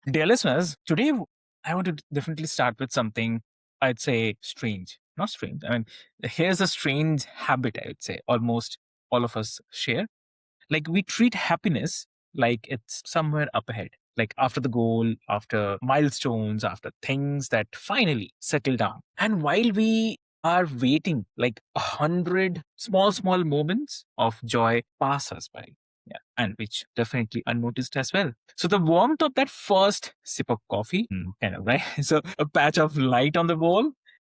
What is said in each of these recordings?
Dear listeners, today I want to definitely start with something I'd say strange. Not strange. I mean, here's a strange habit, I would say, almost all of us share. Like, we treat happiness like it's somewhere up ahead, like after the goal, after milestones, after things that finally settle down. And while we are waiting, like 100 small moments of joy pass us by. Yeah, and which definitely unnoticed as well. So the warmth of that first sip of coffee, kind of right. So a patch of light on the wall,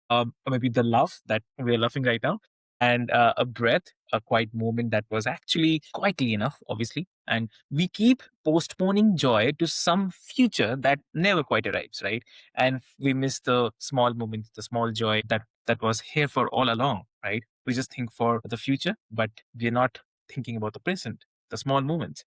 or maybe the laugh that we're laughing right now, and a breath, a quiet moment that was actually quietly enough, obviously. And we keep postponing joy to some future that never quite arrives, right? And we miss the small moments, the small joy that was here for all along, right? We just think for the future, but we're not thinking about the present, the small moments.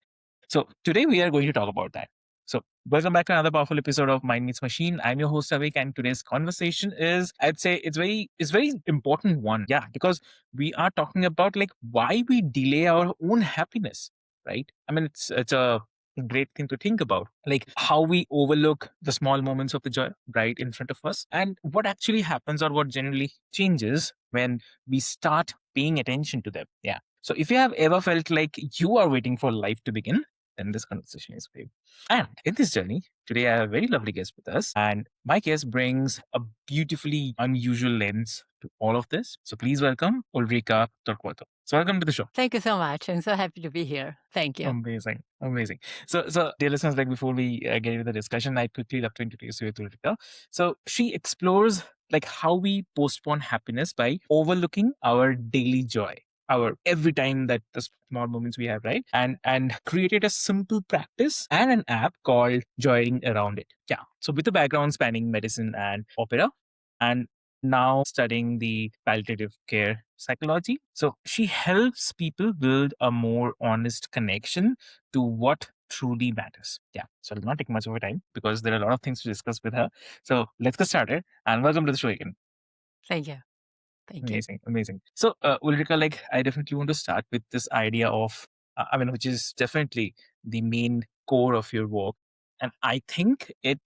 So today we are going to talk about that. So, welcome back to another powerful episode of Mind Meets Machine. I'm your host Avik, and today's conversation is, I'd say, it's very important one. Yeah, because we are talking about like why we delay our own happiness, right? I mean, it's a great thing to think about, like how we overlook the small moments of the joy right in front of us, and what actually happens or what generally changes when we start paying attention to them. Yeah. So, if you have ever felt like you are waiting for life to begin, then this conversation is for you. And in this journey, today I have a very lovely guest with us, and my guest brings a beautifully unusual lens to all of this. So please welcome Ulrika Torquato. So welcome to the show. Thank you so much. I'm so happy to be here. Thank you. Amazing, amazing. So dear listeners, like before we get into the discussion, I'd quickly love to introduce you to Ulrika. So she explores like how we postpone happiness by overlooking our daily joy, our every time that the small moments we have, right? And created a simple practice and an app called Joying Around It. Yeah. So with a background spanning medicine and opera, and now studying the palliative care psychology. So she helps people build a more honest connection to what truly matters. Yeah. So it'll not take much of a time because there are a lot of things to discuss with her. So let's get started, and welcome to the show again. Thank you. Thank you. Amazing, amazing. So, Ulrika, like, I definitely want to start with this idea of, I mean, which is definitely the main core of your work, and I think it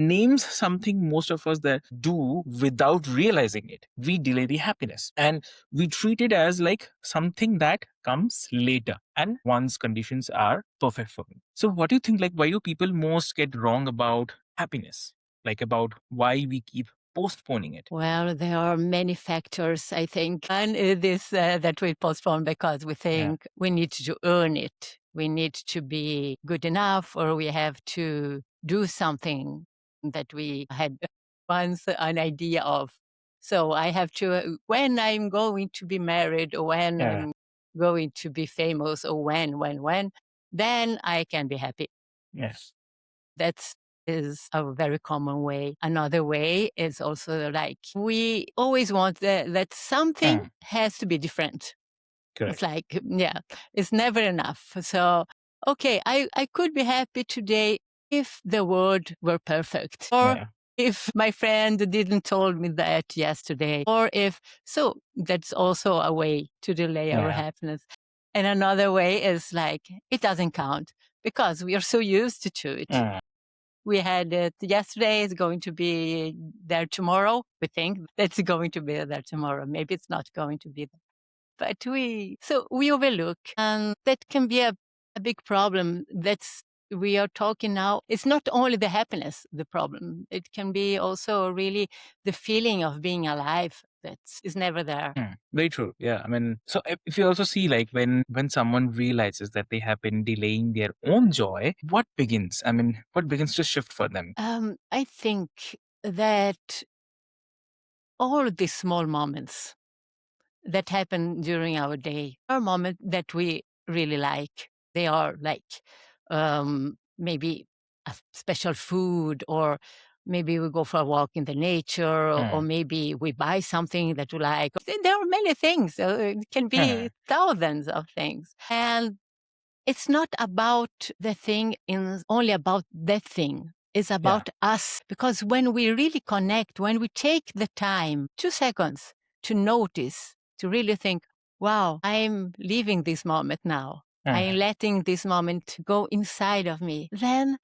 names something most of us that do without realizing it. We delay the happiness, and we treat it as like something that comes later, and once conditions are perfect for me. So, what do you think? Like, why do people most get wrong about happiness? Like, about why we keep postponing it? Well, there are many factors, I think. One is this that we postpone because we Yeah. think we need to earn it. We need to be good enough, or we have to do something that we had once an idea of. So I have to, when I'm going to be married, or when Yeah. I'm going to be famous, or when, then I can be happy. Yes. That is a very common way. Another way is also like we always want that something Mm, has to be different. It's correct. like, yeah, it's never enough. So, okay, I could be happy today if the world were perfect, or Yeah. if my friend didn't told me that yesterday, or if, so that's also a way to delay our Yeah. happiness. And another way is like, it doesn't count because we are so used to it. Mm, We had it yesterday, it's going to be there tomorrow. We think it's going to be there tomorrow. Maybe it's not going to be there. But we overlook, and that can be a big problem. We are talking now. It's not only the happiness, the problem. It can be also really the feeling of being alive that is never there. very true. Yeah. I mean, so if you also see like when someone realizes that they have been delaying their own joy, what begins? I mean, what begins to shift for them? I think that all these small moments that happen during our day are moments that we really like. They are like maybe a special food, or maybe we go for a walk in the nature, or Mm, maybe we buy something that we like. There are many things. It can be mm, thousands of things. And it's not about the thing in only about that thing. It's yeah. about us. Because when we really connect, when we take the time, 2 seconds to notice, to really think, wow, I'm living this moment now. I'm Mm, letting this moment go inside of me. Then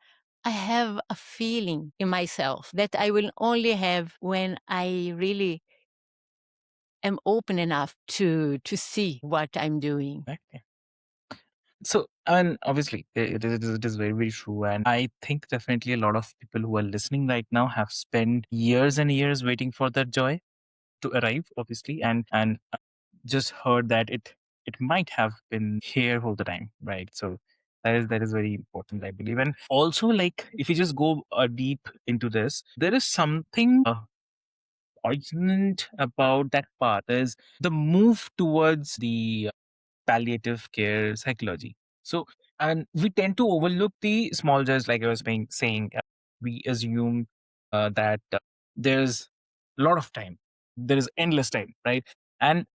I have a feeling in myself that I will only have when I really am open enough to see what I'm doing. Okay. So, I mean, obviously, it is very, very true. And I think definitely a lot of people who are listening right now have spent years and years waiting for that joy to arrive, obviously, and just heard that it might have been here all the time, right? So that is very important, I believe. And also, like, if you just go deep into this, there is something poignant about that path. Is the move towards the palliative care psychology. So, and we tend to overlook the small joys, like I was saying. We assume that there's a lot of time, there is endless time, right? And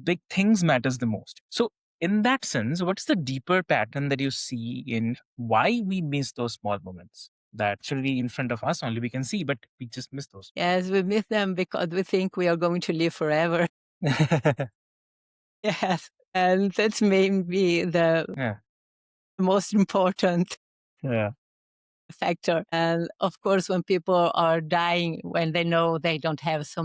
big things matters the most. So, in that sense, what's the deeper pattern that you see in why we miss those small moments that actually in front of us only we can see, but we just miss those? Yes, we miss them because we think we are going to live forever. Yes. And that's maybe the Yeah, most important yeah, factor. And of course, when people are dying, when they know they don't have so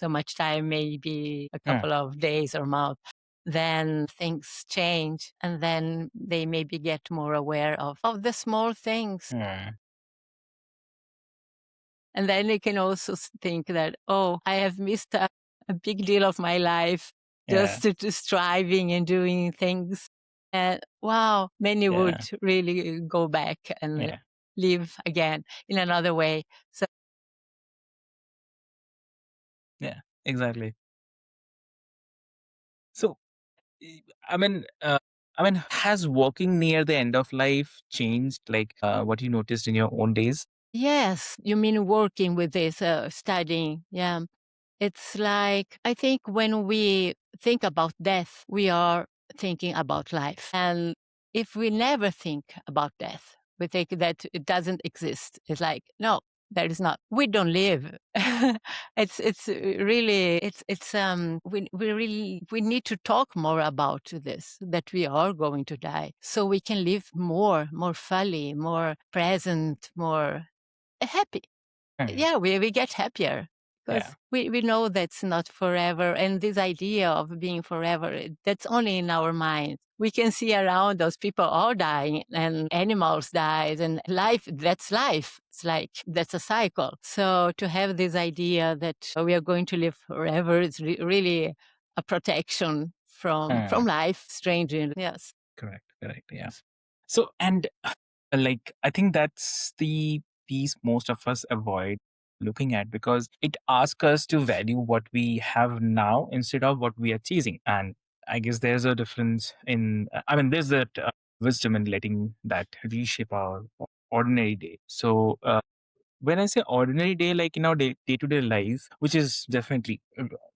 much time, maybe a yeah, couple of days or months, then things change, and then they maybe get more aware of the small things. yeah, And then they can also think that, oh, I have missed a big deal of my life yeah, just to striving and doing things. And wow, many would yeah, really go back and yeah, live again in another way. So yeah, exactly. So, I I mean, has walking near the end of life changed, like what you noticed in your own days? yes, you mean working with this, studying. Yeah. It's like, I think when we think about death, we are thinking about life. And if we never think about death, we think that it doesn't exist. It's like, no, there is not. We don't live. It's really we really we need to talk more about this, that we are going to die, so we can live more fully, more present, more happy. Mm, Yeah, we get happier yeah, because we know that's not forever. And this idea of being forever, that's only in our minds. We can see around us people are dying and animals dies and life, that's life. It's like that's a cycle. So to have this idea that we are going to live forever is really a protection from mm, life, strangely. Yes. correct, correct, yeah. So, and like, I think that's the piece most of us avoid looking at because it asks us to value what we have now instead of what we are chasing. And I guess there's a difference in, I mean, there's that wisdom in letting that reshape our ordinary day. So, when I say ordinary day, like in our day to day life, which is definitely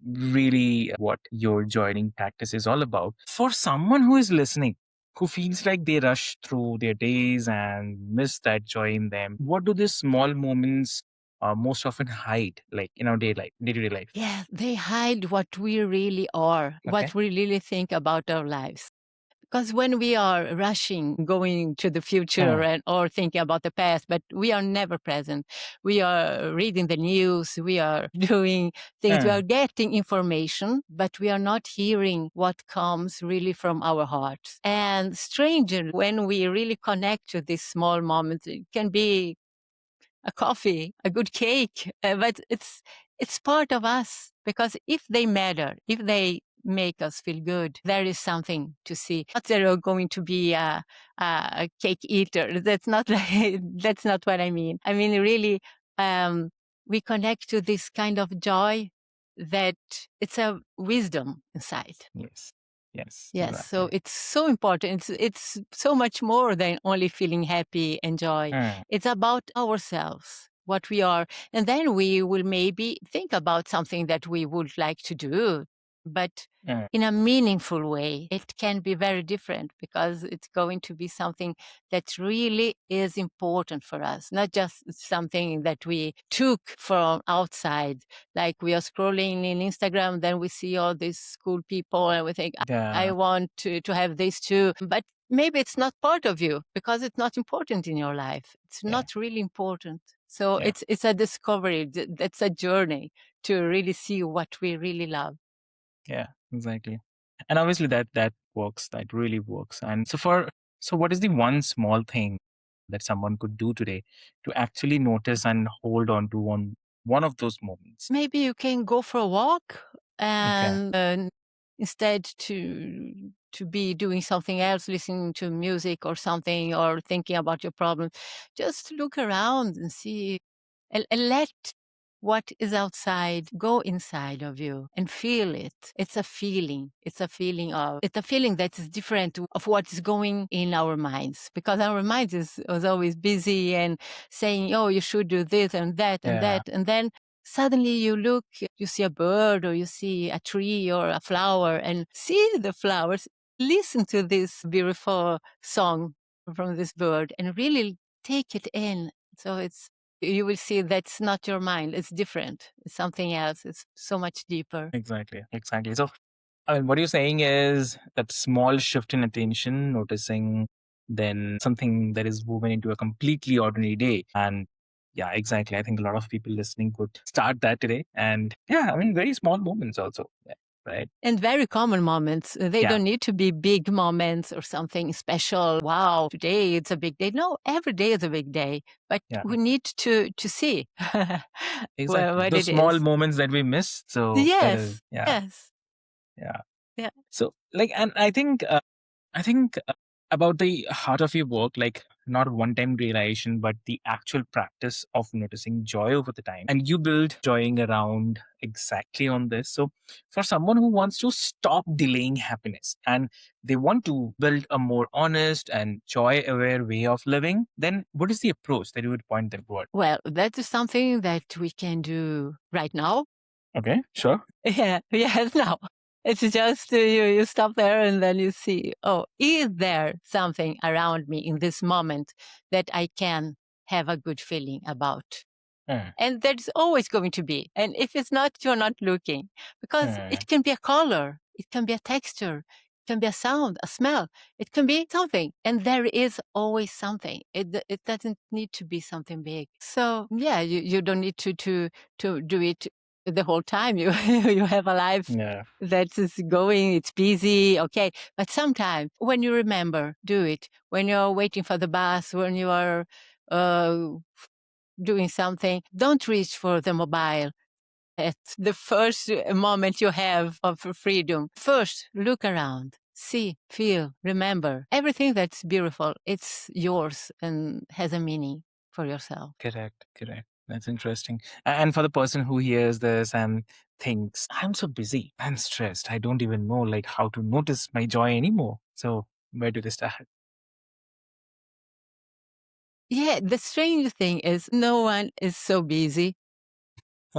really what your joining practice is all about, for someone who is listening, who feels like they rush through their days and miss that joy in them, what do these small moments most often hide, like in our day to day life? Yeah, they hide what we really are, Okay. what we really think about our lives. Because when we are rushing, going to the future Mm, and or thinking about the past, but we are never present. We are reading the news, we are doing things, we are mm, getting information, but we are not hearing what comes really from our hearts. And stranger, when we really connect to these small moments, it can be a coffee, a good cake, but it's part of us because if they matter, if they make us feel good, there is something to see. Not that you're going to be a cake eater. That's not that's not what I mean. I mean really, um, we connect to this kind of joy that it's a wisdom inside. yes. Yes, Yes, so exactly. it's so important. It's so much more than only feeling happy and joy. Mm, It's about ourselves, what we are. And then we will maybe think about something that we would like to do, but mm, in a meaningful way. It can be very different because it's going to be something that really is important for us, not just something that we took from outside. Like we are scrolling in Instagram, then we see all these cool people and we think, I yeah. want to have this too. But maybe it's not part of you because it's not important in your life. It's Yeah. not really important. So Yeah. it's a discovery. That's a journey to really see what we really love. Yeah, exactly. And obviously that works. That really works. And so what is the one small thing that someone could do today to actually notice and hold on to one of those moments? Maybe you can go for a walk Okay. and instead to be doing something else, listening to music or something, or thinking about your problem, just look around and see, and let what is outside go inside of you and feel it. It's a feeling. It's a feeling that is different of what is going in our minds, because our minds is always busy and saying, oh, you should do this and that and Yeah, that. And then suddenly you look, you see a bird or you see a tree or a flower, and see the flowers, listen to this beautiful song from this bird and really take it in. So you will see that's not your mind. It's different. It's something else. It's so much deeper. exactly. Exactly. So I mean, what you're saying is that small shift in attention, noticing then something that is woven into a completely ordinary day. And yeah, exactly. I think a lot of people listening could start that today. And yeah, I mean, very small moments also. Yeah, right. And very common moments. They Yeah. don't need to be big moments or something special. Wow, today it's a big day. No, every day is a big day, but Yeah. we need to see Exactly. what Those it small is. moments that we miss. So that is, Yes, yeah. yes, Yeah. yeah. So like, and I think about the heart of your work, like not one time realization, but the actual practice of noticing joy over the time. And you build joying around exactly on this. So, for someone who wants to stop delaying happiness and they want to build a more honest and joy aware way of living, then what is the approach that you would point them toward? Well, that is something that we can do right now. Okay, sure. Yeah, yes, no. It's just you stop there and then you see, oh, is there something around me in this moment that I can have a good feeling about? Mm, And there's always going to be. And if it's not, you're not looking, because mm, it can be a color, it can be a texture, it can be a sound, a smell, it can be something. And there is always something. It doesn't need to be something big. So yeah, you don't need to do it the whole time. You have a life yeah, that is going, it's busy, okay. But sometimes when you remember, do it. When you're waiting for the bus, when you are uh, doing something, don't reach for the mobile at the first moment you have of freedom. First, look around, see, feel, remember. Everything that's beautiful, it's yours and has a meaning for yourself. correct, correct. That's interesting. And for the person who hears this and thinks, I'm so busy, I'm stressed, I don't even know like how to notice my joy anymore. So where do they start? Yeah, the strange thing is no one is so busy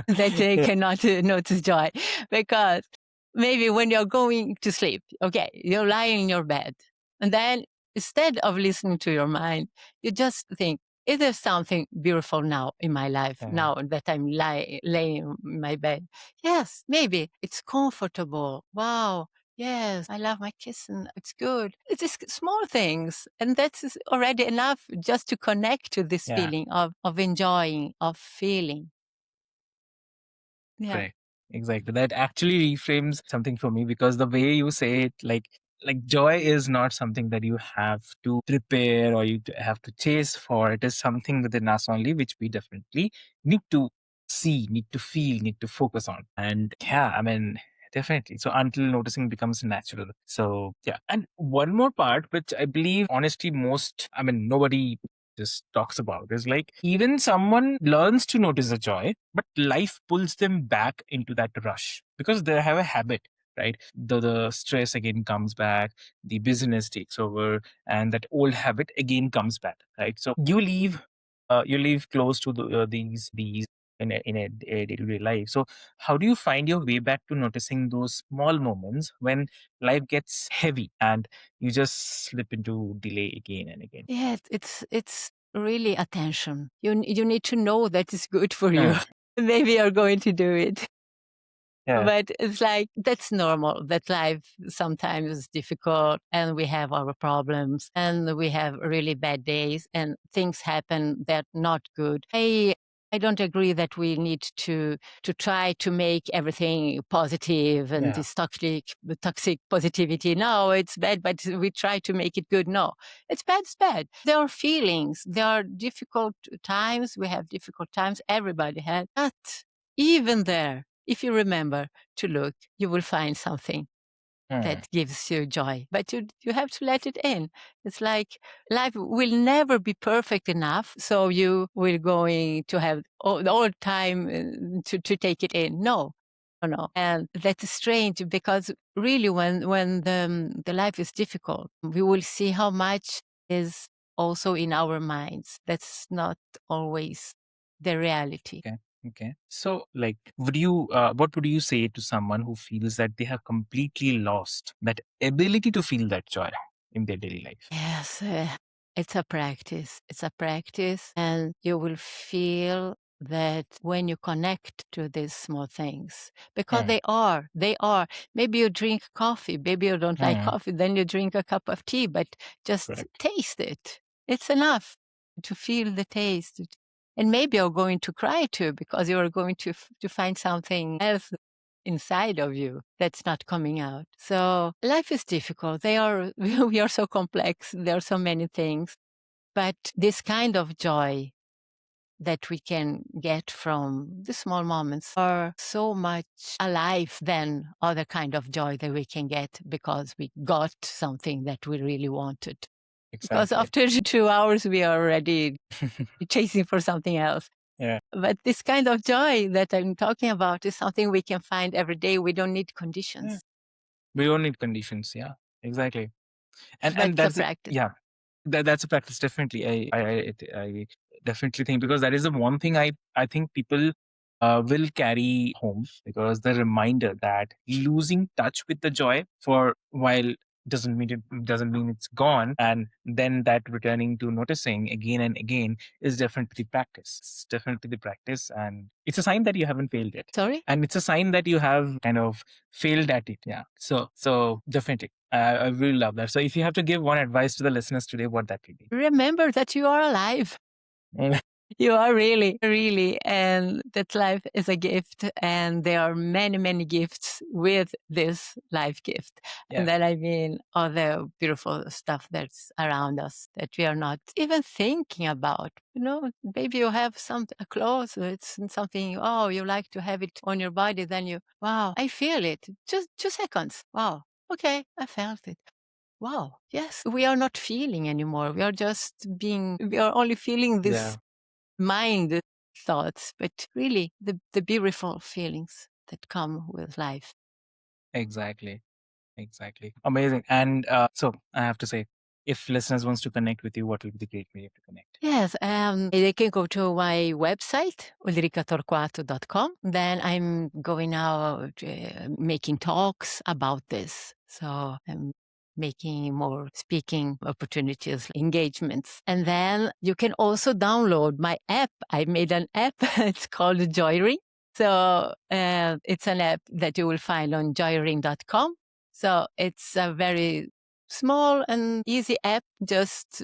that they Yeah. cannot notice joy, because maybe when you're going to sleep, okay, you're lying in your bed, and then instead of listening to your mind, you just think, is there something beautiful now in my life Yeah. now that I'm laying in my bed? Yes, maybe it's comfortable. Wow. Yes, I love my kitten. It's good. It's just small things. And that's already enough just to connect to this Yeah. feeling of enjoying, of feeling. Yeah. Correct. Exactly. That actually reframes something for me because the way you say it, like joy is not something that you have to prepare or have to chase for. It is something within us only, which we definitely need to see, need to feel, need to focus on. And yeah, I mean, definitely. So until noticing becomes natural. So yeah. And one more part, which I believe honestly I mean, nobody just talks about is like even someone learns to notice the joy, but life pulls them back into that rush because they have a habit, right? The stress again comes back, the busyness takes over, and that old habit again comes back, right? So you live close to these in a day-to-day life. So how do you find your way back to noticing those small moments when life gets heavy and you just slip into delay again and again? Yeah, it's really attention. You need to know that it's good for you. Mm, Maybe you're going to do it. Yeah. But it's like, that's normal, that life sometimes is difficult and we have our problems and we have really bad days and things happen that not good. I don't agree that we need to try to make everything positive and Yeah. this toxic positivity. No, it's bad, but we try to make it good. No, it's bad, it's bad. There are feelings, there are difficult times, we have difficult times, everybody has. But even there, if you remember to look, you will find something Mm. that gives you joy, but you have to let it in. It's like life will never be perfect enough, so you will going to have all time to take it in. No, no, no. And that's strange because really, when the life is difficult, we will see how much is also in our minds. That's not always the reality. Okay. Okay. So, like, what would you say to someone who feels that they have completely lost that ability to feel that joy in their daily life? Yes, it's a practice. It's a practice, and you will feel that when you connect to these small things, because Mm. they are. Maybe you drink coffee, maybe you don't like Mm. coffee, then you drink a cup of tea, but just Correct. taste it. It's enough to feel the taste. And maybe you're going to cry too, because you are going to find something else inside of you that's not coming out. So life is difficult. We are so complex. There are so many things. But this kind of joy that we can get from the small moments are so much alive than other kind of joy that we can get because we got something that we really wanted. Because Exactly. after 2 hours, we are already chasing for something else. Yeah. But this kind of joy that I'm talking about is something we can find every day. We don't need Yeah. conditions, We don't need conditions. Yeah. Exactly. but And it's a that's it. practice. Yeah. That's a practice, definitely. I definitely think, because that is the one thing I think people will carry home, because the reminder that losing touch with the joy for a while doesn't mean it's gone, and then that returning to noticing again and again is definitely practice. It's definitely the practice, and it's a sign that you haven't failed it, Sorry? and it's a sign that you have kind of failed at it. Yeah. So definitely, I really love that. So if you have to give one advice to the listeners today, what that would be? Remember that you are alive. You are really, really, and that life is a gift, and there are many, many gifts with this life gift. Yeah. And then I mean all the beautiful stuff that's around us that we are not even thinking about. You know, maybe you have a clothes, it's something, oh, you like to have it on your body, then wow, I feel it. Just 2 seconds. Wow. Okay, I felt it. Wow. Yes, we are not feeling anymore. We are only feeling this Yeah. mind thoughts, but really the beautiful feelings that come with life. Exactly. Exactly. Amazing. And so I have to say, if listeners wants to connect with you, what will be the great medium to connect? Yes, they can go to my website, ulrikatorquato.com. Then I'm going now making talks about this. So I'm making more speaking opportunities, engagements. And then you can also download my app. I made an app. It's called Joyring. So it's an app that you will find on joyring.com. So it's a very small and easy app just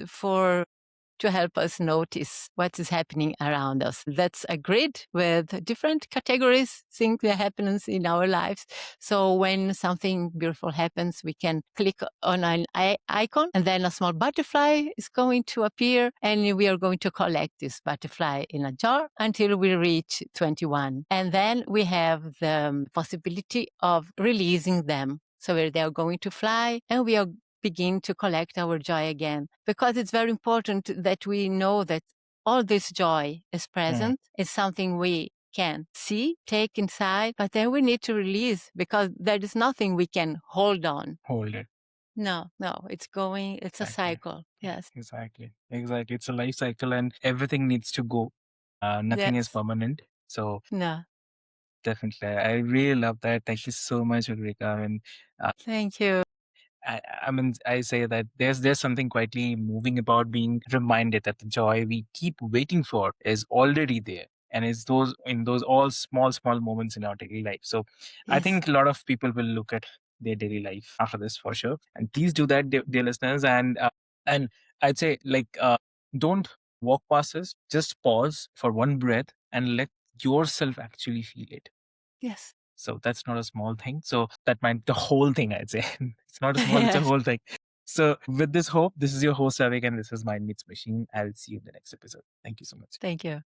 to help us notice what is happening around us. That's a grid with different categories, things that happens in our lives. So when something beautiful happens, we can click on an icon, and then a small butterfly is going to appear, and we are going to collect this butterfly in a jar until we reach 21. And then we have the possibility of releasing them. So they are going to fly, and we are begin to collect our joy again. Because it's very important that we know that all this joy is Mm. present, it's something we can see, take inside, but then we need to release because there is nothing we can hold on. Hold it. No, no, it's a Exactly. cycle. Yes, Exactly. Exactly. It's a life cycle, and everything needs to go. Nothing is yes, permanent. So no, definitely, I really love that. Thank you so much, Ulrika. And uh, thank you. I mean, I say that there's something quietly moving about being reminded that the joy we keep waiting for is already there. And it's those in those all small moments in our daily life. So I Yes. think a lot of people will look at their daily life after this for sure. And please do that, dear listeners. And I'd say, like, don't walk past us. Just pause for one breath and let yourself actually feel it. Yes. So that's not a small thing. So that might the whole thing, I'd say. It's not a small, it's a Yes. whole thing. So with this hope, this is your host Avik, and this is Mind Meets Machine. I'll see you in the next episode. Thank you so much. Thank you.